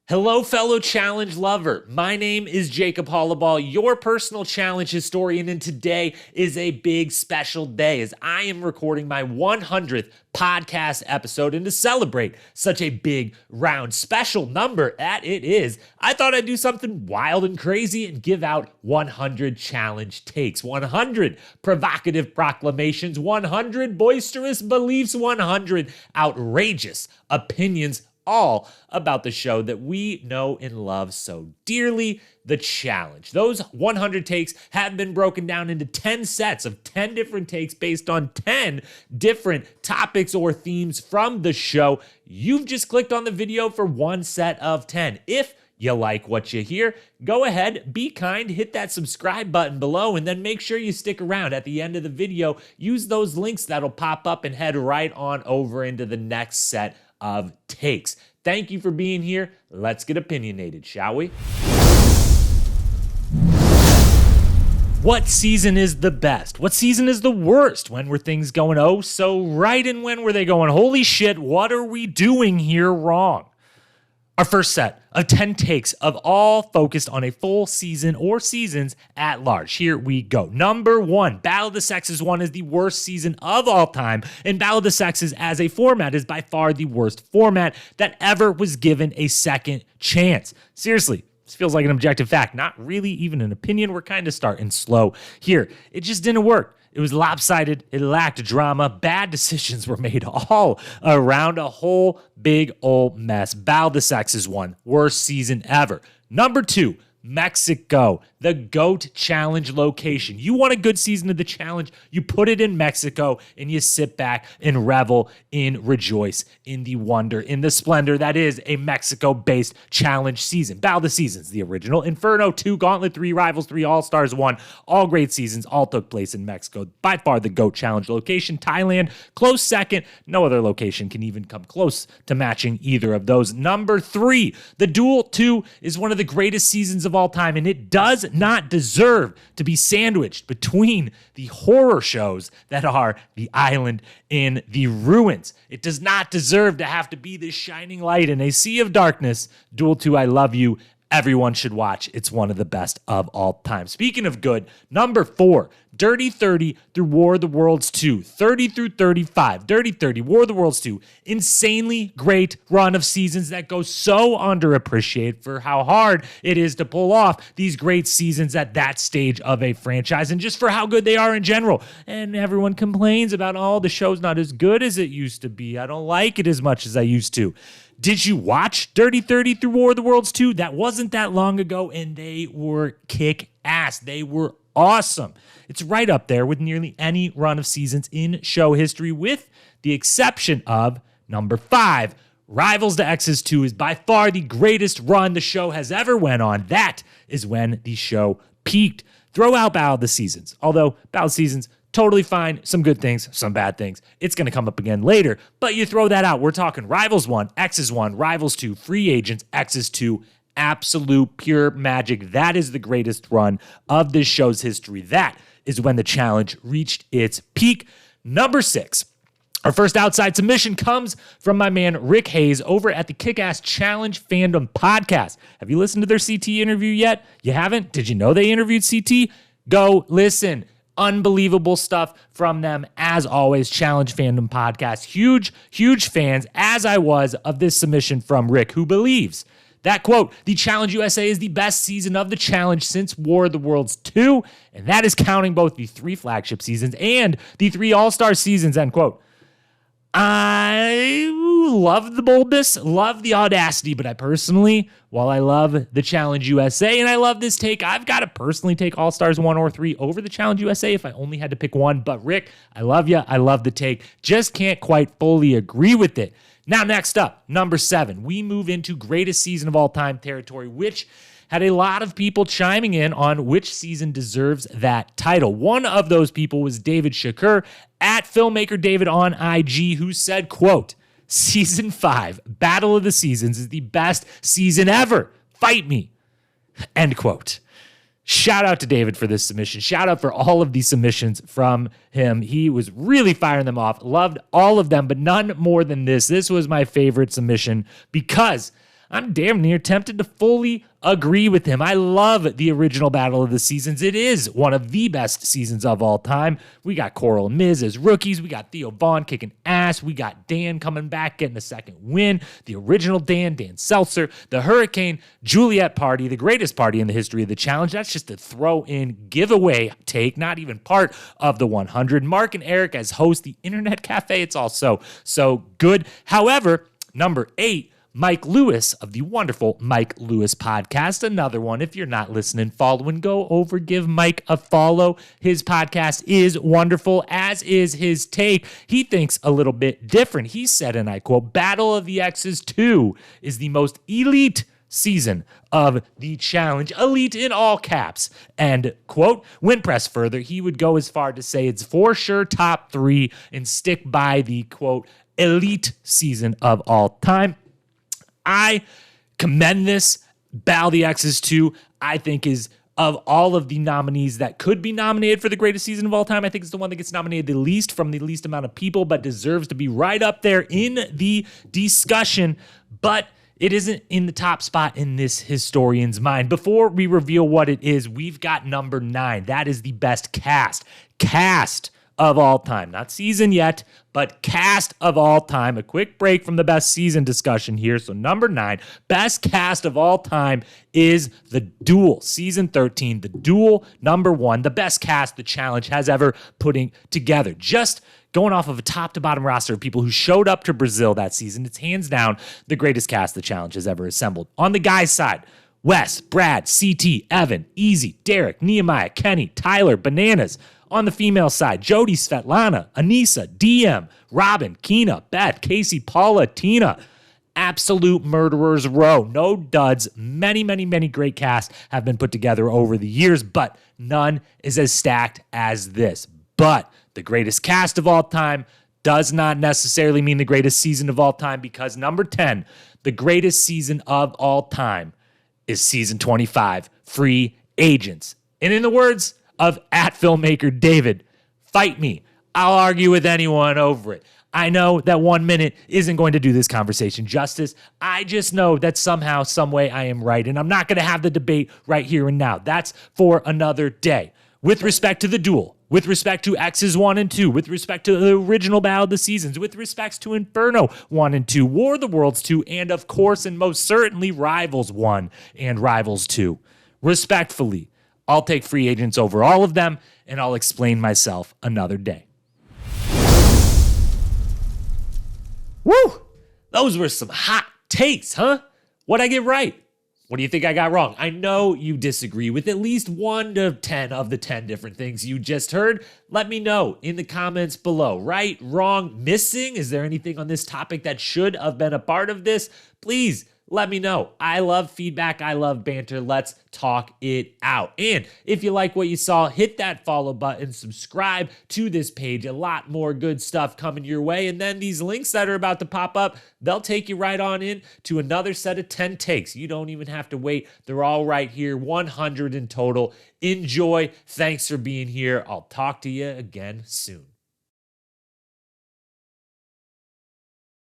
Hello, fellow challenge lover. My name is Jacob Hollaball, your personal challenge historian, and today is a big special day as I am recording my 100th podcast episode. And to celebrate such a big, round, special number that it is, I thought I'd do something wild and crazy and give out 100 challenge takes, 100 provocative proclamations, 100 boisterous beliefs, 100 outrageous opinions, all about the show that we know and love so dearly, The Challenge. Those 100 takes have been broken down into 10 sets of 10 different takes based on 10 different topics or themes from the show. You've just clicked on the video for one set of 10. If you like what you hear, go ahead, be kind, hit that subscribe button below, and then make sure you stick around at the end of the video. Use those links that'll pop up and head right on over into the next set of takes. Thank you for being here. Let's get opinionated, shall we? What season is the best? What season is the worst? When were things going oh so right, and when were they going holy shit, what are we doing here wrong? Our first set of 10 takes of all focused on a full season or seasons at large. Here we go. Number one, Battle of the Sexes 1 is the worst season of all time, and Battle of the Sexes as a format is by far the worst format that ever was given a second chance. Seriously, this feels like an objective fact, not really even an opinion. We're kind of starting slow here. It just didn't work. It was lopsided, it lacked drama, bad decisions were made all around, a whole big old mess. Battle of the Sexes 1, worst season ever. Number two, Mexico, the GOAT Challenge location. You want a good season of the Challenge, you put it in Mexico and you sit back and revel in, rejoice in the wonder, in the splendor that is a Mexico-based Challenge season. Battle of the Seasons, the original, Inferno 2, Gauntlet 3, Rivals 3, All-Stars 1, all great seasons, all took place in Mexico. By far the GOAT Challenge location. Thailand, close second. No other location can even come close to matching either of those. Number three, the Duel 2 is one of the greatest seasons of all time, and it does not deserve to be sandwiched between the horror shows that are The Island and The Ruins. It does not deserve to have to be this shining light in a sea of darkness. Duel 2, I love you. Everyone should watch. It's one of the best of all time. Speaking of good, number four, Dirty 30 through War of the Worlds 2, 30 through 35, Dirty 30, War of the Worlds 2, insanely great run of seasons that go so underappreciated for how hard it is to pull off these great seasons at that stage of a franchise and just for how good they are in general. And everyone complains about, oh, the show's not as good as it used to be. I don't like it as much as I used to. Did you watch Dirty 30 through War of the Worlds 2? That wasn't that long ago, and they were kick-ass. They were awesome. It's right up there with nearly any run of seasons in show history, with the exception of number five. Rivals to X's 2 is by far the greatest run the show has ever went on. That is when the show peaked. Throw out Battle of the Seasons. Although Battle of the Seasons, totally fine. Some good things, some bad things. It's going to come up again later, but you throw that out. We're talking Rivals 1, X's 1, Rivals 2, Free Agents, X's 2, absolute pure magic. That is the greatest run of this show's history. That is when the Challenge reached its peak. Number six, our first outside submission comes from my man Rick Hayes over at the Kick-Ass Challenge Fandom podcast. Have you listened to their CT interview yet? You haven't? Did you know they interviewed CT? Go listen. Unbelievable stuff from them, as always. Challenge Fandom podcast. Huge fans, as I was, of this submission from Rick, who believes that, quote, the Challenge USA is the best season of the Challenge since War of the Worlds 2, and that is counting both the 3 flagship seasons and the 3 all-star seasons, end quote. I love the boldness, love the audacity, but I personally, while I love the Challenge USA and I love this take, I've got to personally take All-Stars 1 or 3 over the Challenge USA if I only had to pick one. But Rick, I love you. I love the take. Just can't quite fully agree with it. Now, next up, number 7, we move into greatest season of all time territory, which had a lot of people chiming in on which season deserves that title. One of those people was David Shakur at Filmmaker David on IG, who said, quote, Season 5, Battle of the Seasons, is the best season ever. Fight me, end quote. Shout out to David for this submission. Shout out for all of these submissions from him. He was really firing them off. Loved all of them, but none more than this. This was my favorite submission because I'm damn near tempted to fully agree with him. I love the original Battle of the Seasons. It is one of the best seasons of all time. We got Coral and Miz as rookies. We got Theo Vaughn kicking ass. We got Dan coming back, getting a second win. The original Dan Seltzer, the Hurricane Juliet party, the greatest party in the history of the challenge. That's just a throw-in giveaway take, not even part of the 100. Mark and Eric as host, the Internet Cafe. It's also so good. However, number 8, Mike Lewis of the wonderful Mike Lewis podcast. Another one. If you're not listening, following, go over, give Mike a follow. His podcast is wonderful, as is his take. He thinks a little bit different. He said, and I quote, Battle of the X's 2 is the most elite season of the challenge. Elite in all caps. And, quote, when pressed further, he would go as far to say it's for sure top 3 and stick by the, quote, elite season of all time. I commend this. Battle of the X's 2, I think, is of all of the nominees that could be nominated for the greatest season of all time, I think it's the one that gets nominated the least from the least amount of people, but deserves to be right up there in the discussion. But it isn't in the top spot in this historian's mind. Before we reveal what it is, we've got number 9. That is the best cast of all time. Not season yet, but cast of all time. A quick break from the best season discussion here. So number 9, best cast of all time is The Duel, season 13. The Duel, number 1, the best cast the challenge has ever putting together. Just going off of a top to bottom roster of people who showed up to Brazil that season, it's hands down the greatest cast the challenge has ever assembled. On the guys' side, Wes, Brad, CT, Evan, Easy, Derek, Nehemiah, Kenny, Tyler, Bananas. On the female side, Jody, Svetlana, Anissa, DM, Robin, Keena, Beth, Casey, Paula, Tina. Absolute murderers row. No duds. Many, many, many great casts have been put together over the years, but none is as stacked as this. But the greatest cast of all time does not necessarily mean the greatest season of all time, because number 10, the greatest season of all time, is season 25, Free Agents. And in the words of @filmmaker David, fight me. I'll argue with anyone over it. I know that 1 minute isn't going to do this conversation justice. I just know that somehow, some way I am right, and I'm not going to have the debate right here and now. That's for another day. With respect to The Duel, with respect to X's 1 and 2, with respect to the original Battle of the Seasons, with respects to Inferno 1 and 2, War of the Worlds 2, and of course and most certainly Rivals 1 and Rivals 2. Respectfully, I'll take Free Agents over all of them, and I'll explain myself another day. Woo! Those were some hot takes, huh? What'd I get right? What do you think I got wrong? I know you disagree with at least 1 to 10 of the 10 different things you just heard. Let me know in the comments below. Right, wrong, missing? Is there anything on this topic that should have been a part of this? Please let me know. I love feedback. I love banter. Let's talk it out. And if you like what you saw, hit that follow button, subscribe to this page. A lot more good stuff coming your way. And then these links that are about to pop up, they'll take you right on in to another set of 10 takes. You don't even have to wait. They're all right here, 100 in total. Enjoy. Thanks for being here. I'll talk to you again soon.